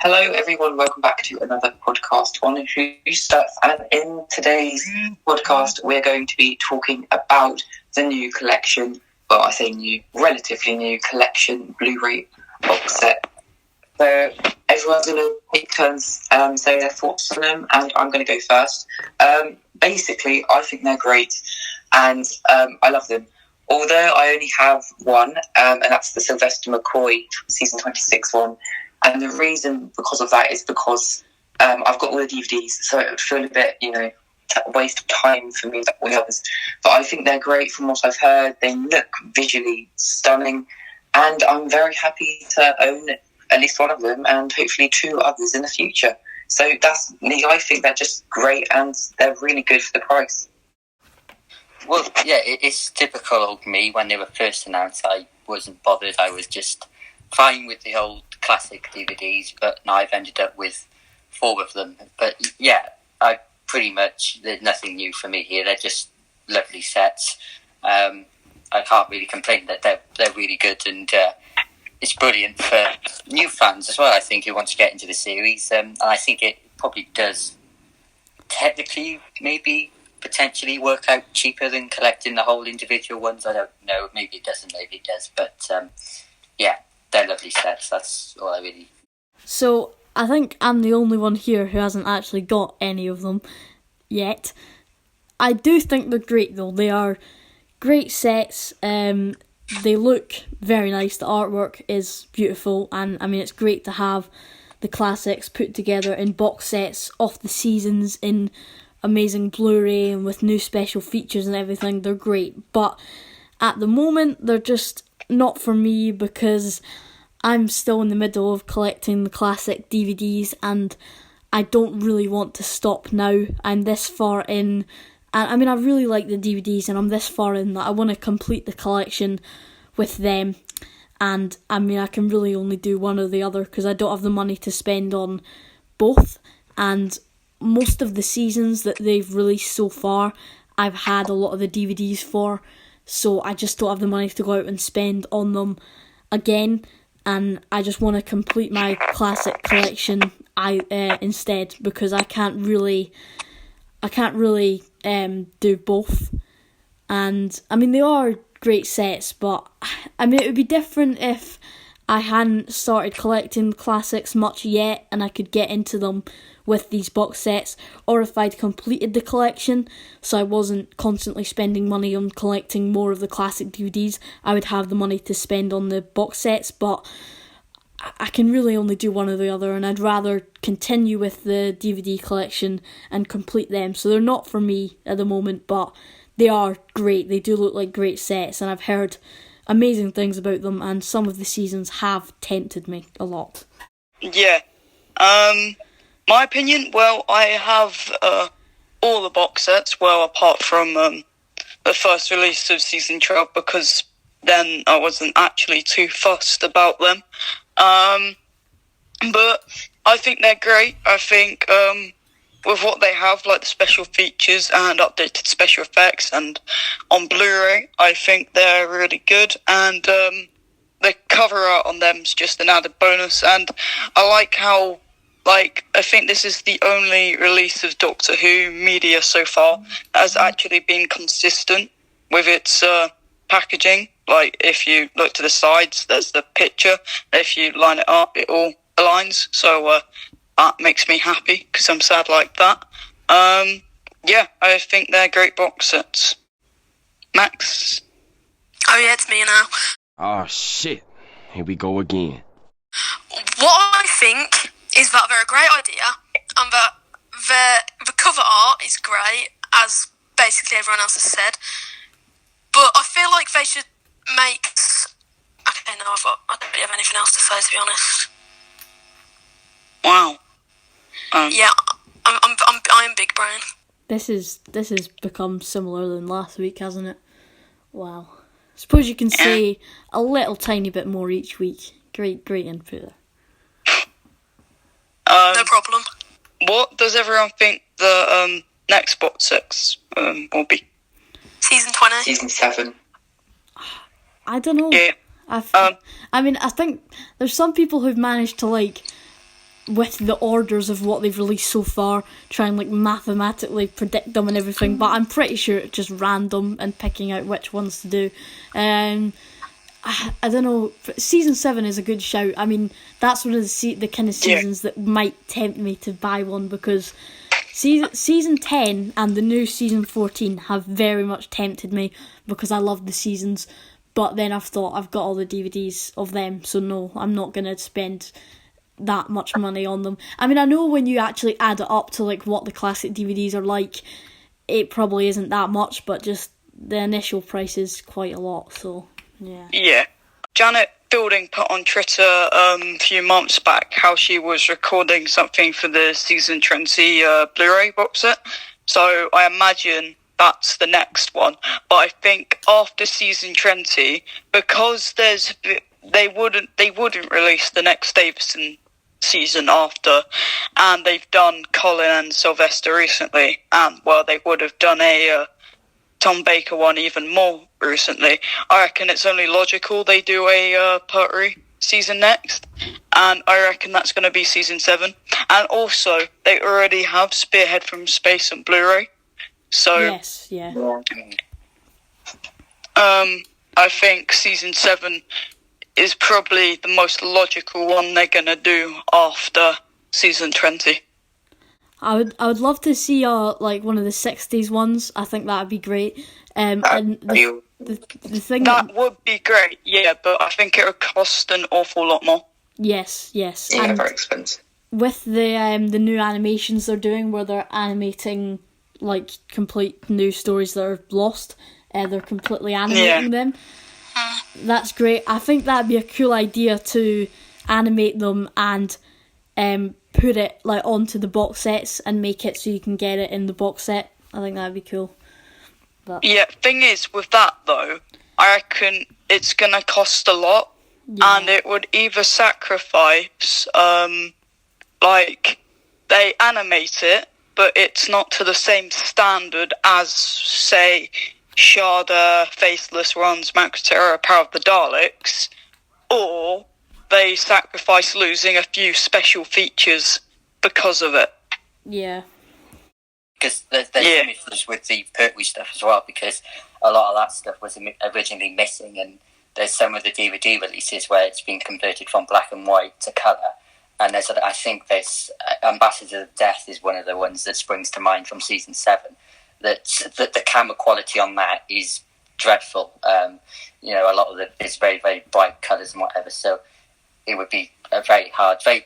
Hello everyone, welcome back to another podcast on WhoStuff, and in today's podcast we're going to be talking about the new collection, well I say new, relatively new collection Blu-ray box set. So everyone's going to take turns say their thoughts on them, and I'm going to go first. Basically I think they're great and I love them. Although I only have one, and that's the Sylvester McCoy season 26 one. And the reason because of that is because I've got all the DVDs, so it would feel a bit, a waste of time for me with all the others. But I think they're great from what I've heard. They look visually stunning, and I'm very happy to own at least one of them and hopefully two others in the future. So that's me. I think they're just great and they're really good for the price. Well, yeah, it's typical of me. When they were first announced, I wasn't bothered. I was just fine with the old classic DVDs, but now I've ended up with 4 of them. But yeah, there's nothing new for me here. They're just lovely sets. I can't really complain that they're really good, and it's brilliant for new fans as well, I think, who want to get into the series. And I think it probably does technically maybe potentially work out cheaper than collecting the whole individual ones. I don't know, maybe it doesn't, maybe it does, but yeah, they're lovely sets. That's all I really... So, I think I'm the only one here who hasn't actually got any of them yet. I do think they're great though. They are great sets. They look very nice. The artwork is beautiful, and I mean it's great to have the classics put together in box sets of the seasons in amazing Blu-ray and with new special features and everything. They're great, but at the moment they're just not for me because I'm still in the middle of collecting the classic DVDs and I don't really want to stop now. I'm this far in, and I mean I really like the DVDs and I'm this far in that I want to complete the collection with them, and I mean I can really only do one or the other because I don't have the money to spend on both. And most of the seasons that they've released so far I've had a lot of the DVDs for, so I just don't have the money to go out and spend on them again, and I just want to complete my classic collection instead, because I can't really do both. And I mean they are great sets, but I mean it would be different if I hadn't started collecting classics much yet and I could get into them with these box sets, or if I'd completed the collection so I wasn't constantly spending money on collecting more of the classic DVDs, I would have the money to spend on the box sets. But I can really only do one or the other, and I'd rather continue with the DVD collection and complete them. So they're not for me at the moment, but they are great. They do look like great sets, and I've heard amazing things about them, and some of the seasons have tempted me a lot. Yeah. My opinion, well, I have all the box sets, well, apart from the first release of season 12, because then I wasn't actually too fussed about them. But I think they're great. I think with what they have, like the special features and updated special effects and on Blu-ray, I think they're really good, and the cover art on them is just an added bonus. And I like how, I think this is the only release of Doctor Who media so far that has actually been consistent with its packaging. Like, if you look to the sides, there's the picture. If you line it up, it all aligns. So that makes me happy, because I'm sad like that. Yeah, I think they're great box sets. Max? Oh yeah, it's me now. Oh shit, here we go again. What I think is that they're a great idea, and that the cover art is great, as basically everyone else has said. But I feel like they should make... Okay, no, I don't really have anything else to say, to be honest. Wow. Yeah, I am big brain. This has become similar than last week, hasn't it? Wow. Suppose you can say a little tiny bit more each week. Great input there. No problem. What does everyone think the next box sets will be? Season 20. Season 7. I don't know. Yeah. I mean, I think there's some people who've managed to with the orders of what they've released so far, try and like mathematically predict them and everything, but I'm pretty sure it's just random and picking out which ones to do. I don't know, season 7 is a good shout. I mean, that's one of the kind of seasons that might tempt me to buy one, because season 10 and the new season 14 have very much tempted me because I love the seasons, but then I've thought I've got all the DVDs of them, so no, I'm not going to spend that much money on them. I mean, I know when you actually add it up to like what the classic DVDs are like, it probably isn't that much, but just the initial price is quite a lot, so yeah. Yeah. Janet Fielding put on Twitter a few months back how she was recording something for the season 20 Blu-ray box set. So I imagine that's the next one. But I think after season 20, because they wouldn't release the next Davison season after, and they've done Colin and Sylvester recently, and well, they would have done a Tom Baker one even more recently. I reckon it's only logical they do a Pertwee season next, and I reckon that's going to be season 7. And also, they already have Spearhead from Space and Blu-ray, so yes, yeah. I think season 7 is probably the most logical one they're going to do after season 20. I would love to see like one of the 60s ones. I think that'd be great. And the thing that would be great, yeah, but I think it would cost an awful lot more. Yes. Yeah, and very expensive. with the new animations they're doing, where they're animating like complete new stories that are lost, they're completely animating them. That's great. I think that'd be a cool idea to animate them and put it like onto the box sets and make it so you can get it in the box set. I think that'd be cool. But yeah, thing is with that though, I reckon it's gonna cost a lot, and it would either sacrifice like they animate it, but it's not to the same standard as say Shada, Faceless, Ron's Macroterra, Power of the Daleks, or they sacrifice losing a few special features because of it. Yeah. Because there's some issues with the Pertwee stuff as well, because a lot of that stuff was originally missing, and there's some of the DVD releases where it's been converted from black and white to colour. And I think there's Ambassador of Death is one of the ones that springs to mind from season 7. That the camera quality on that is dreadful. A lot of it's very, very bright colours and whatever. So it would be very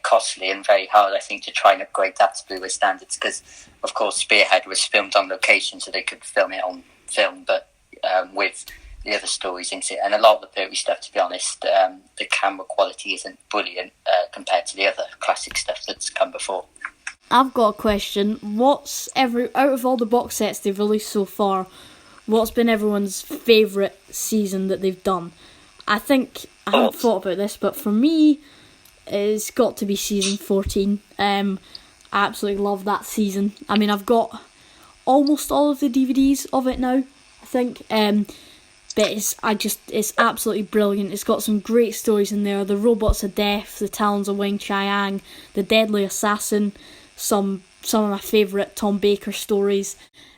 costly and very hard, I think, to try and upgrade that to Blu-ray standards. Because, of course, Spearhead was filmed on location, so they could film it on film, but with the other stories into it. And a lot of the Pertwee stuff, to be honest, the camera quality isn't brilliant compared to the other classic stuff that's come before. I've got a question. Out of all the box sets they've released so far, what's been everyone's favourite season that they've done? I think I haven't thought about this, but for me, it's got to be season 14. I absolutely love that season. I mean, I've got almost all of the DVDs of it now, I think. But it's absolutely brilliant. It's got some great stories in there. The Robots of Death, the Talons of Wing Chiang, the Deadly Assassin, some of my favourite Tom Baker stories.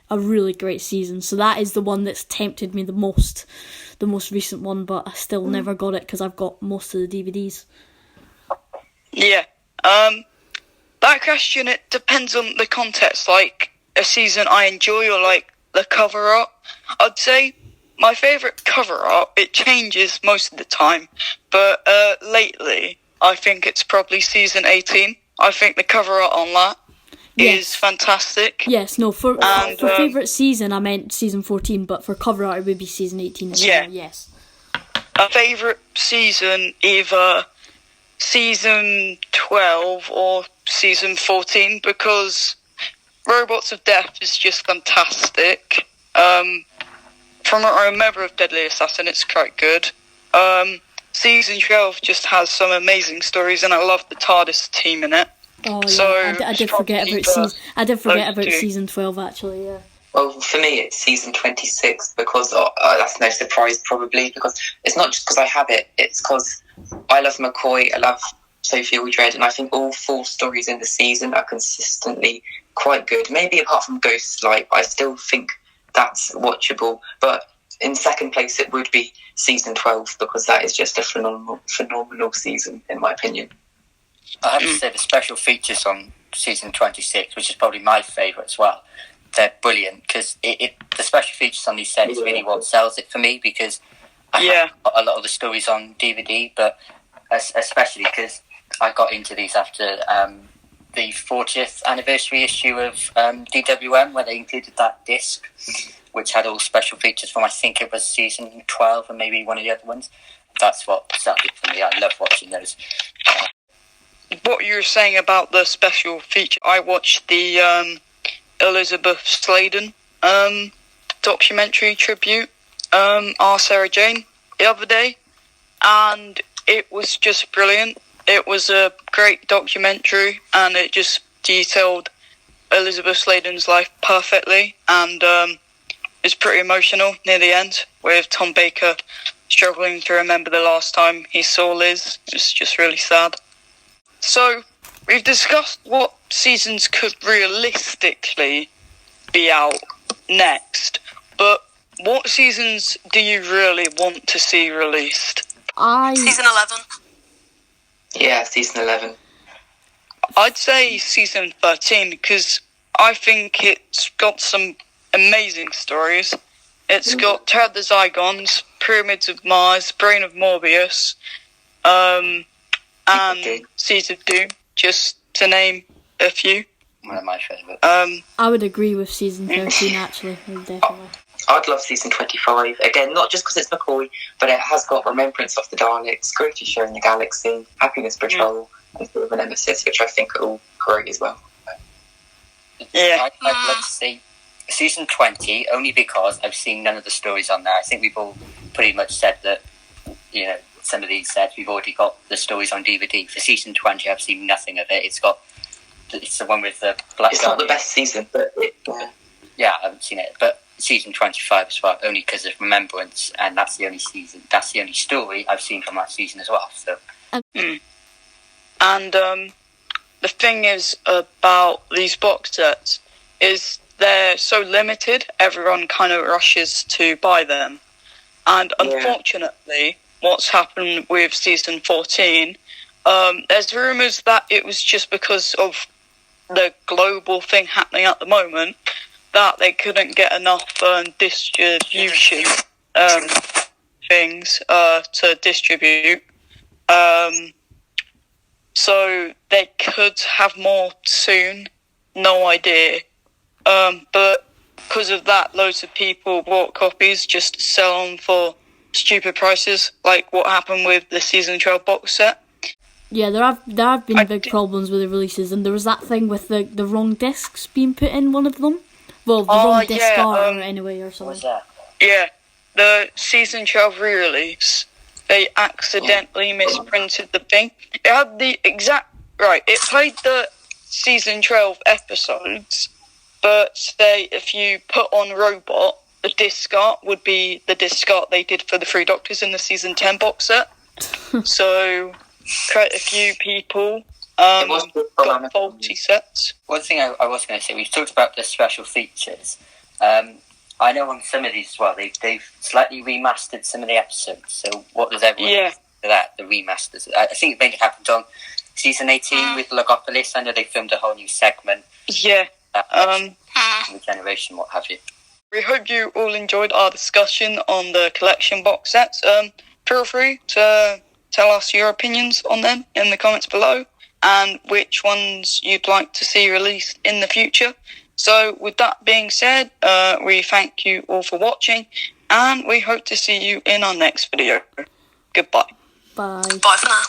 A really great season. So that is the one that's tempted me the most recent one, but I still never got it because I've got most of the DVDs. Yeah. That question, it depends on the context. Like, a season I enjoy or like the cover art. I'd say my favourite cover art, it changes most of the time, but lately I think it's probably season 18. I think the cover art on that is fantastic. Yes, no, for favourite season I meant season 14, but for cover art it would be season 18 as well, yes. A favourite season, either season 12 or season 14, because Robots of Death is just fantastic. From what I remember of Deadly Assassin, it's quite good. Season 12 just has some amazing stories, and I love the TARDIS team in it. Oh yeah, so I did forget about season 12 actually. Yeah. Well, for me, it's season 26 because that's no surprise probably, because it's not just because I have it. It's because I love McCoy. I love Sophie Aldred, and I think all 4 stories in the season are consistently quite good. Maybe apart from Ghost Light, I still think that's watchable. But in second place, it would be season 12, because that is just a phenomenal season, in my opinion. I have to say the special features on season 26, which is probably my favourite as well, they're brilliant, because the special features on these sets really what sells it for me, because I have got a lot of the stories on DVD, but especially because I got into these after the 40th anniversary issue of DWM, where they included that disc, which had all special features from, I think it was season 12 and maybe one of the other ones. That's what sold it for me. I love watching those. What you were saying about the special feature, I watched the Elizabeth Sladen documentary tribute, Our Sarah Jane, the other day, and it was just brilliant. It was a great documentary, and it just detailed Elizabeth Sladen's life perfectly, and it's pretty emotional near the end, with Tom Baker struggling to remember the last time he saw Liz. It's just really sad. So, we've discussed what seasons could realistically be out next, but what seasons do you really want to see released? Season 11. Yeah, season 11. I'd say season 13, because I think it's got some amazing stories. It's got Terror of the Zygons, Pyramids of Mars, Brain of Morbius, and Seeds of Doom, just to name a few. One of my favourites. I would agree with season 13, actually, definitely. I'd love season 25. Again, not just because it's McCoy, but it has got Remembrance of the Daleks, Greatest Show in the Galaxy, Happiness Patrol, and Sort of an Nemesis, which I think are all great as well. Yeah. I'd love to see season 20, only because I've seen none of the stories on there. I think we've all pretty much said that, you know, some of these sets, we've already got the stories on DVD. For season 20, I've seen nothing of it. It's the one with the Black It's Guardian. not the best season, but Yeah, I haven't seen it. But season 25 as well, only because of Remembrance, and that's the only season, that's the only story I've seen from that season as well. So. And the thing is about these box sets is they're so limited, everyone kind of rushes to buy them. And unfortunately, what's happened with season 14, there's rumours that it was just because of the global thing happening at the moment that they couldn't get enough distribution things to distribute. So they could have more soon, no idea. But because of that, loads of people bought copies just to sell them for stupid prices, like what happened with the season 12 box set. Yeah, there have been big problems with the releases, and there was that thing with the wrong discs being put in one of them. Well, the wrong disc art, anyway, or something. What's that? Yeah, the season 12 re-release, they accidentally misprinted the thing. It had the exact... Right, it played the season 12 episodes, but say if you put on Robot, the disc art would be the disc art they did for the Three Doctors in the season 10 box set. So, quite a few people got faulty sets. One thing I was going to say, we've talked about the special features. I know on some of these as well, they've slightly remastered some of the episodes. So what does everyone think of that, the remasters? I think it mainly happened on season 18 with Logopolis. I know they filmed a whole new segment. Yeah. Regeneration, what have you. We hope you all enjoyed our discussion on the collection box sets. Feel free to tell us your opinions on them in the comments below, and which ones you'd like to see released in the future. So with that being said, we thank you all for watching, and we hope to see you in our next video. Goodbye. Bye. Bye for now.